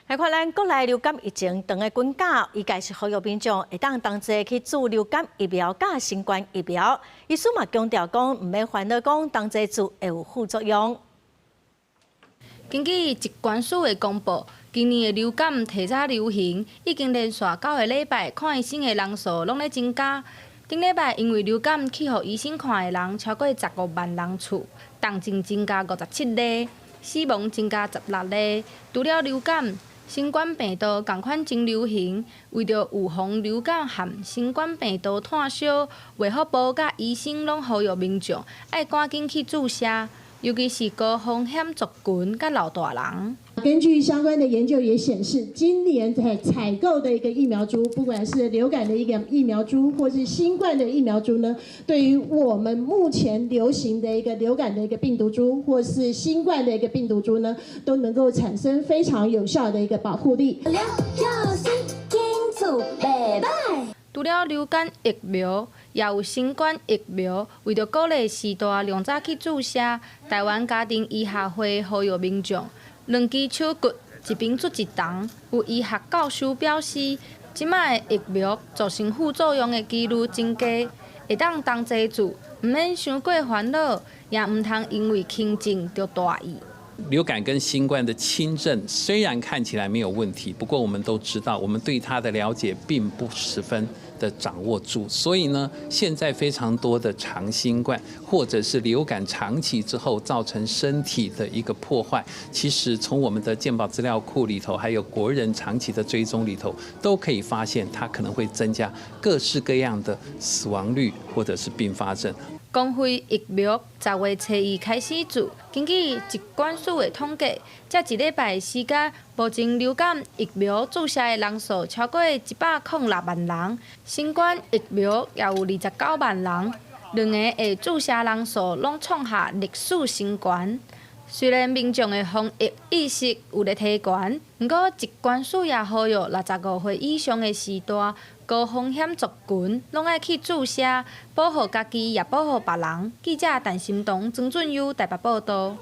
来看咱国内流感疫情长的滚假，伊该是呼吁民众会同齐去注流感疫苗甲新冠疫苗。医师嘛强调讲，唔免烦恼讲同齐注会有副作用。根据疾管署的公布，今年的流感提早流行，已经连续9个礼拜看医生的人数拢在增加。顶礼拜因为流感去互医生看的人超过15万人次，重症增加57例，死亡增加16例。除了流感，新冠病毒同款真流行，为着预防流感和新冠病毒炭烧，卫福部甲医生拢呼吁民众爱赶紧去注射。尤其是高风险族群甲老大人。根据相关的研究也显示，今年在采购的一个疫苗株，不管是流感的一个疫苗株，或是新冠的疫苗株呢，对于我们目前流行的一个流感的一个病毒株，或是新冠的一个病毒株呢，都能够产生非常有效的一个保护力。除了流感疫苗，也有新冠疫苗。为着鼓励时代量早去注射，台湾家庭医学会呼吁民众，两支手骨一边出一筒。有医学教授表示，即摆的疫苗造成副作用的几率增加，会当同齐注，唔免伤过烦恼，也唔通因为轻症就大意。流感跟新冠的轻症虽然看起来没有问题，不过我们都知道，我们对它的了解并不十分的掌握住，所以呢，现在非常多的长新冠或者是流感长期之后造成身体的一个破坏，其实从我们的健保资料库里头，还有国人长期的追踪里头，都可以发现它可能会增加各式各样的死亡率或者是并发症。公费疫苗10月初1开始注，根据疾管署的统计，这一礼拜时间，目前流感疫苗注射的人数超过106万人，新冠疫苗也有29万人，两个的注射人数拢创下历史新高。虽然民众的防疫意识有咧提悬，不过疾管署也呼吁65岁以上的时代、高风险族群拢爱去注射，保护家己也保护别人。记者陈心彤、曾俊佑台北报道。